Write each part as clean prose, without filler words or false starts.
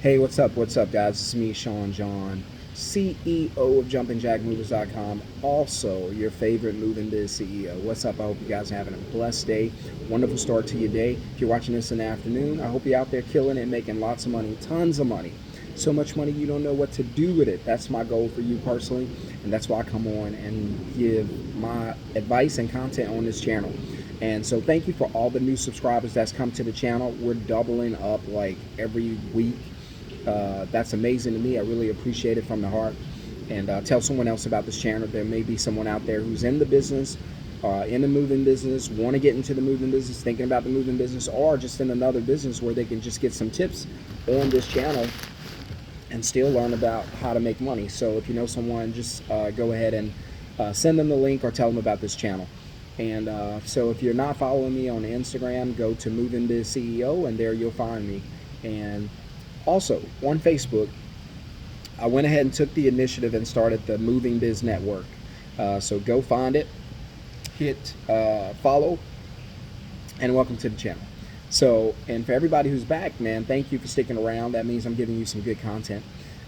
Hey, what's up? What's up, guys? It's me, Sean John, CEO of JumpingJackMovers.com, also your favorite moving biz CEO. What's up? I hope you guys are having a blessed day. Wonderful start to your day. If you're watching this in the afternoon, I hope you're out there killing it, making lots of money, tons of money. So much money you don't know what to do with it. That's my goal for you personally, and that's why I come on and give my advice and content on this channel. And so thank you for all the new subscribers that's come to the channel. We're doubling up like every week. That's amazing to me. I really appreciate it from the heart. And tell someone else about this channel. There may be someone out there who's in the business, in the moving business, want to get into the moving business, thinking about the moving business, or just in another business where they can just get some tips on this channel and still learn about how to make money. So if you know someone, just go ahead and send them the link or tell them about this channel. And so if you're not following me on Instagram, go to Moving Biz CEO, and there you'll find me. And also on Facebook, I went ahead and took the initiative and started the Moving Biz Network. So go find it, hit follow, and welcome to the channel. So, and for everybody who's back, man, thank you for sticking around. That means I'm giving you some good content,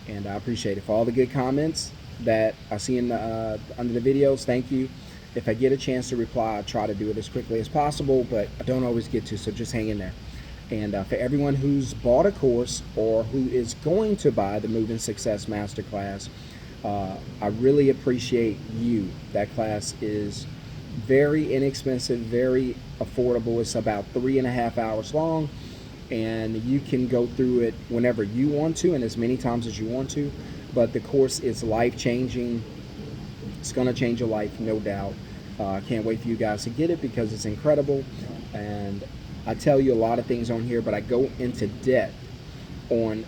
and I appreciate it. For all the good comments that I see in the, under the videos, thank you. If I get a chance to reply, I try to do it as quickly as possible, but I don't always get to, so just hang in there. And for everyone who's bought a course or who is going to buy the Moving Success Masterclass, I really appreciate you. That class is very inexpensive, very affordable. It's about 3.5 hours long, and you can go through it whenever you want to and as many times as you want to. But the course is life-changing. It's going to change your life, no doubt. I can't wait for you guys to get it because it's incredible. And I tell you a lot of things on here, but I go into depth on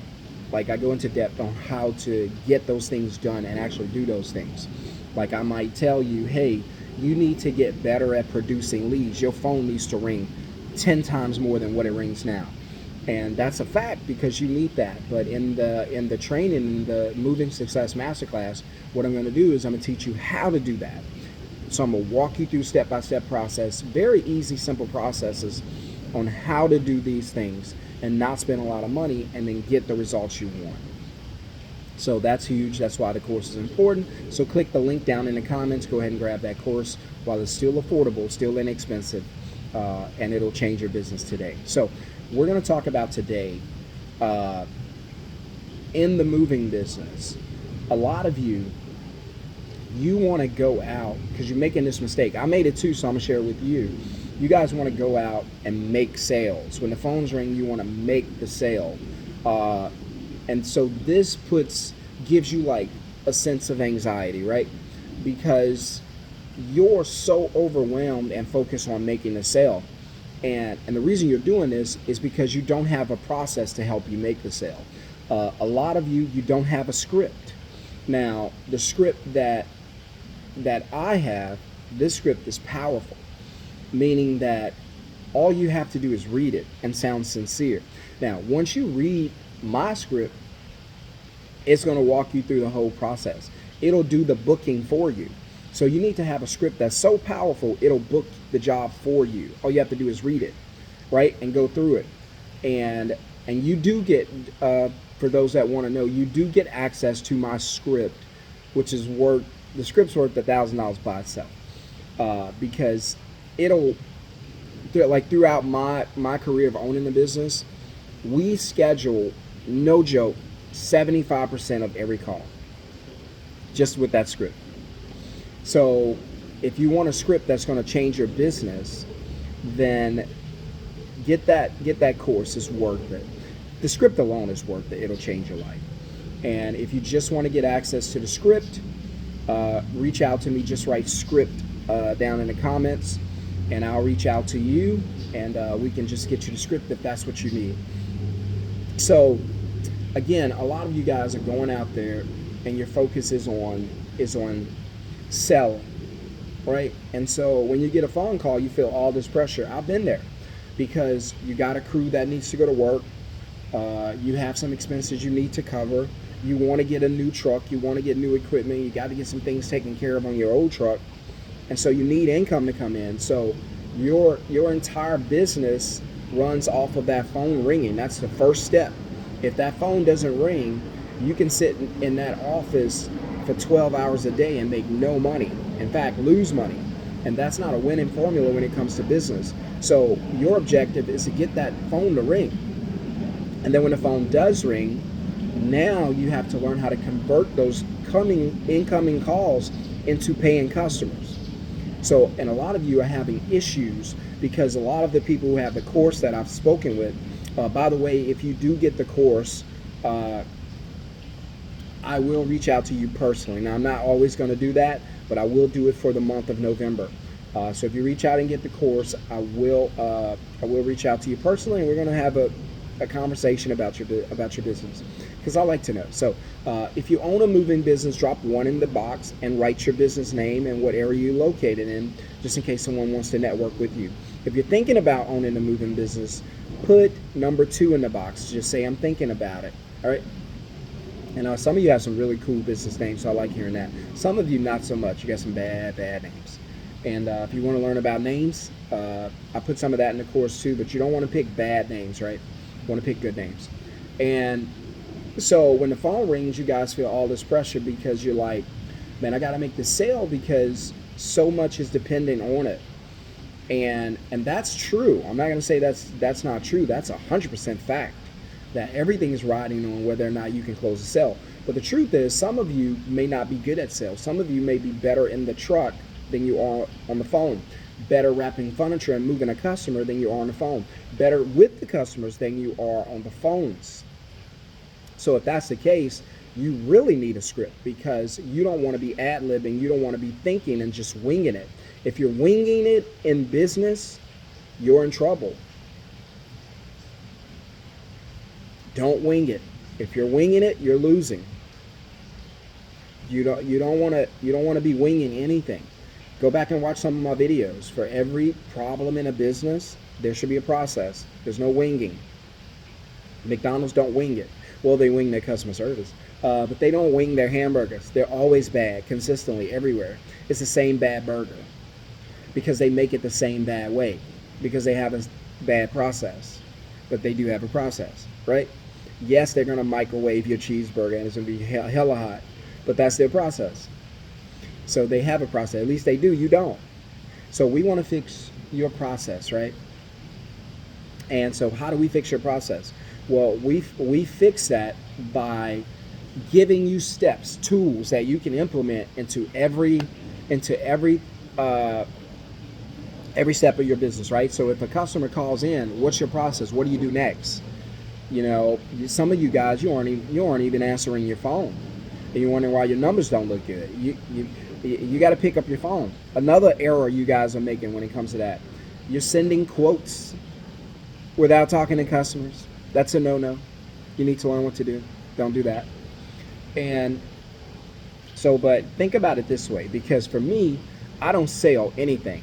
how to get those things done and actually do those things. Like I might tell you, hey, you need to get better at producing leads. Your phone needs to ring 10 times more than what it rings now. And that's a fact because you need that. But in the training, in the Moving Success Masterclass, what I'm going to do is I'm going to teach you how to do that. So I'm going to walk you through step-by-step process, very easy, simple processes on how to do these things and not spend a lot of money and then get the results you want. So that's huge. That's why the course is important. So click the link down in the comments. Go ahead and grab that course while it's still affordable, still inexpensive, and it'll change your business today. So we're going to talk about today in the moving business. A lot of you want to go out because you're making this mistake. I made it too, so I'm going to share it with you. You guys want to go out and make sales. When the phones ring, you want to make the sale. And so this gives you like a sense of anxiety, right? Because you're so overwhelmed and focused on making the sale. And the reason you're doing this is because you don't have a process to help you make the sale. A lot of you don't have a script. Now, the script that I have, this script is powerful, meaning that all you have to do is read it and sound sincere. Now, once you read my script, it's going to walk you through the whole process. It'll do the booking for you. So you need to have a script that's so powerful, it'll book the job for you. All you have to do is read it, right? And go through it. And you do get, for those that want to know, you do get access to my script, which is the script's worth $1,000 by itself. Because it'll, like throughout my career of owning the business, we schedule, no joke, 75% of every call just with that script. So if you want a script that's going to change your business, then get that course. It's worth it. The script alone is worth it. It'll change your life. And if you just want to get access to the script, reach out to me. Just write script down in the comments, and I'll reach out to you, and we can just get you the script if that's what you need. So again, a lot of you guys are going out there and your focus is on selling, right? And so when you get a phone call, you feel all this pressure. I've been there because you got a crew that needs to go to work. You have some expenses you need to cover. You want to get a new truck. You want to get new equipment. You got to get some things taken care of on your old truck. And so you need income to come in. So your entire business runs off of that phone ringing. That's the first step. If that phone doesn't ring, you can sit in that office for 12 hours a day and make no money. In fact, lose money. And that's not a winning formula when it comes to business. So your objective is to get that phone to ring. And then when the phone does ring, now you have to learn how to convert those incoming calls into paying customers. So, and a lot of you are having issues because a lot of the people who have the course that I've spoken with, by the way, if you do get the course, I will reach out to you personally. Now, I'm not always going to do that, but I will do it for the month of November. So if you reach out and get the course, I will reach out to you personally, and we're going to have a conversation about your business, because I like to know. So if you own a moving business, drop 1 in the box and write your business name and what area you're located in, just in case someone wants to network with you. If you're thinking about owning a moving business, put number 2 in the box. Just say, I'm thinking about it. All right. And some of you have some really cool business names, so I like hearing that. Some of you not so much. You got some bad names. And if you want to learn about names, I put some of that in the course too, but you don't want to pick bad names, right? You want to pick good names. And so when the phone rings, you guys feel all this pressure because you're like, man, I got to make this sale because so much is dependent on it. And that's true. I'm not going to say that's not true. That's 100% fact, that everything is riding on whether or not you can close a sale. But the truth is, some of you may not be good at sales. Some of you may be better in the truck than you are on the phone, better wrapping furniture and moving a customer than you are on the phone, better with the customers than you are on the phones. So if that's the case, you really need a script, because you don't want to be ad-libbing, you don't want to be thinking and just winging it. If you're winging it in business, you're in trouble. Don't wing it. If you're winging it, you're losing. You don't want to be winging anything. Go back and watch some of my videos. For every problem in a business, there should be a process. There's no winging. McDonald's don't wing it. Well, they wing their customer service, but they don't wing their hamburgers. They're always bad, consistently, everywhere. It's the same bad burger because they make it the same bad way, because they have a bad process. But they do have a process, right? Yes, they're going to microwave your cheeseburger and it's going to be hella hot, but that's their process. So they have a process. At least they do. You don't. So we want to fix your process, right? And so how do we fix your process? Well, we fix that by giving you steps, tools that you can implement into every step of your business, right? So if a customer calls in, what's your process? What do you do next? You know, some of you guys, you aren't even answering your phone, and you're wondering why your numbers don't look good. You got to pick up your phone. Another error you guys are making when it comes to that, you're sending quotes without talking to customers. That's a no-no. You need to learn what to do. Don't do that. And so, but think about it this way, because for me, I don't sell anything.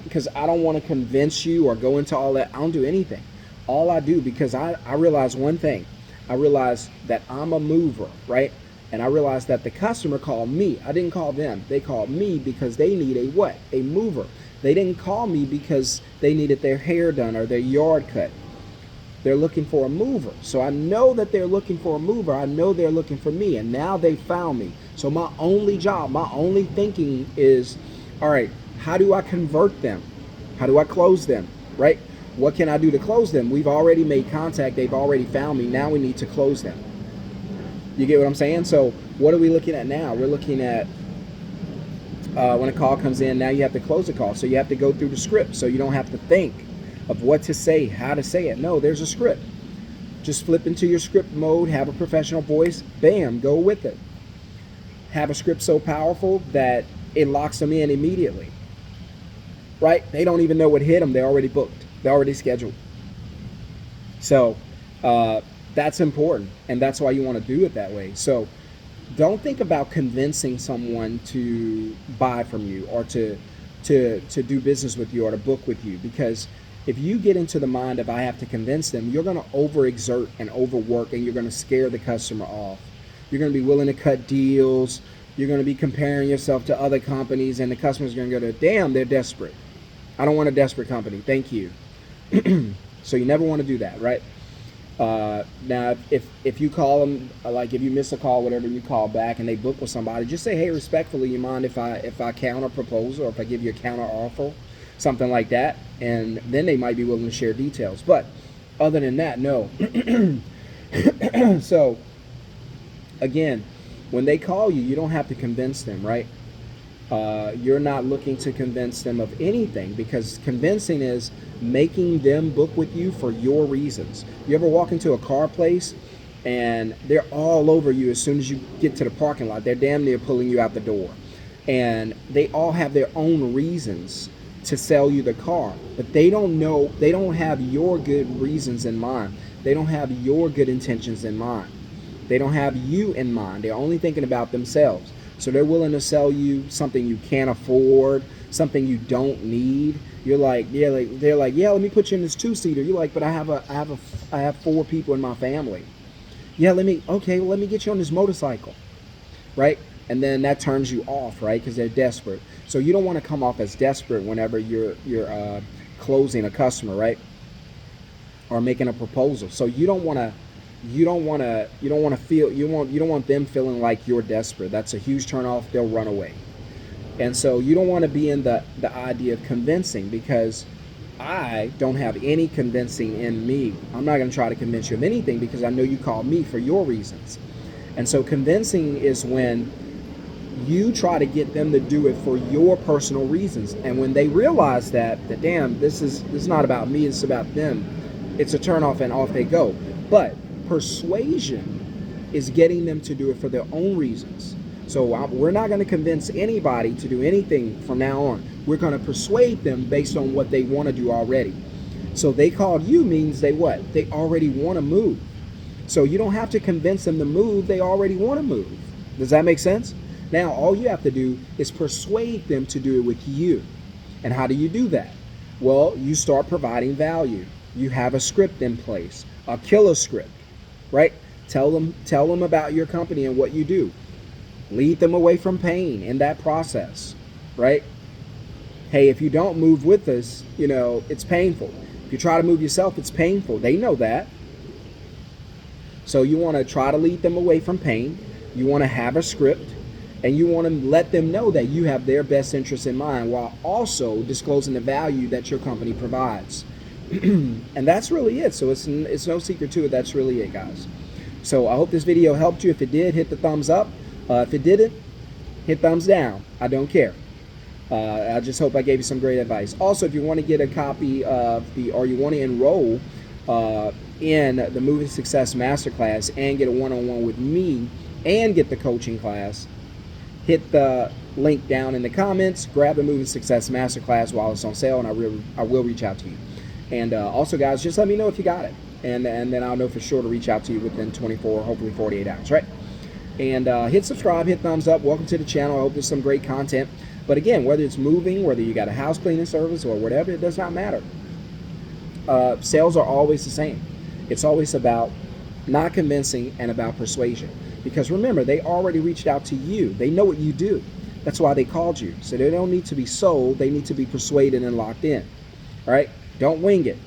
Because I don't want to convince you or go into all that. I don't do anything. All I do, because I realize one thing. I realize that I'm a mover, right? And I realized that the customer called me. I didn't call them. They called me because they need a what? A mover. They didn't call me because they needed their hair done or their yard cut. They're looking for a mover. So I know that they're looking for a mover. I know they're looking for me. And now they found me. So my only job, my only thinking is, all right, how do I convert them? How do I close them, right? What can I do to close them? We've already made contact. They've already found me. Now we need to close them. You get what I'm saying? So what are we looking at now? We're looking at when a call comes in, now you have to close the call. So you have to go through the script. So you don't have to think of what to say, how to say it. No, there's a script. Just flip into your script mode, have a professional voice, bam, go with it. Have a script so powerful that it locks them in immediately. Right? They don't even know what hit them. They're already booked. They're already scheduled. So that's important, and that's why you want to do it that way. So don't think about convincing someone to buy from you or to do business with you or to book with you, because if you get into the mind of I have to convince them, you're going to overexert and overwork, and you're going to scare the customer off. You're going to be willing to cut deals. You're going to be comparing yourself to other companies, and the customer's going to go to, damn, they're desperate. I don't want a desperate company. Thank you. So you never want to do that, right? Now, if you call them, like if you miss a call, whatever, you call back and they book with somebody, just say, hey, respectfully, you mind if I counter propose, or if I give you a counter offer, something like that, and then they might be willing to share details. But other than that, no. So again, when they call you, you don't have to convince them, right? You're not looking to convince them of anything, because convincing is making them book with you for your reasons. You ever walk into a car place and they're all over you as soon as you get to the parking lot? They're damn near pulling you out the door. And they all have their own reasons to sell you the car, but they don't know, they don't have your good reasons in mind. They don't have your good intentions in mind. They don't have you in mind. They're only thinking about themselves. So they're willing to sell you something you can't afford, something you don't need. You're like, yeah, they're like, yeah, let me put you in this 2-seater. You're like, but I have 4 people in my family. Yeah, let me get you on this motorcycle, right? And then that turns you off, right? Because they're desperate. So you don't want to come off as desperate whenever you're closing a customer, right? Or making a proposal. So you don't want them feeling like you're desperate. That's a huge turn off. They'll run away. And so you don't want to be in the idea of convincing, because I don't have any convincing in me. I'm not going to try to convince you of anything, because I know you called me for your reasons. And so convincing is when you try to get them to do it for your personal reasons. And when they realize that damn, this is not about me, it's about them, it's a turn off, and off they go. But persuasion is getting them to do it for their own reasons. So we're not going to convince anybody to do anything from now on. We're going to persuade them based on what they want to do already. So they called you means they what? They already want to move. So you don't have to convince them to move. They already want to move. Does that make sense? Now, all you have to do is persuade them to do it with you. And how do you do that? Well, you start providing value. You have a script in place, a killer script, right? Tell them about your company and what you do. Lead them away from pain in that process, right? Hey, if you don't move with us, it's painful. If you try to move yourself, it's painful. They know that. So you want to try to lead them away from pain. You want to have a script, and you want to let them know that you have their best interests in mind, while also disclosing the value that your company provides. And that's really it. So it's no secret to it. That's really it, guys. So I hope this video helped you. If it did, hit the thumbs up. If it didn't, hit thumbs down. I don't care. I just hope I gave you some great advice. Also, if you want to get a copy of or you want to enroll in the Moving Success Masterclass and get a one-on-one with me and get the coaching class, hit the link down in the comments, grab the Moving Success Masterclass while it's on sale, and I will reach out to you. And also, guys, just let me know if you got it, and then I'll know for sure to reach out to you within 24, hopefully 48 hours, right? And hit subscribe, hit thumbs up. Welcome to the channel. I hope there's some great content. But again, whether it's moving, whether you got a house cleaning service or whatever, it does not matter. Sales are always the same. It's always about not convincing and about persuasion. Because remember, they already reached out to you. They know what you do. That's why they called you. So they don't need to be sold. They need to be persuaded and locked in. All right? Don't wing it.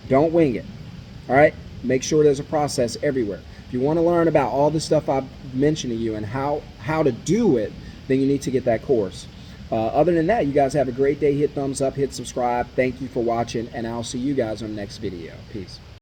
Don't wing it. All right? Make sure there's a process everywhere. If you want to learn about all the stuff I've mentioned to you and how to do it, then you need to get that course. Other than that, you guys have a great day. Hit thumbs up, hit subscribe. Thank you for watching, and I'll see you guys on the next video. Peace.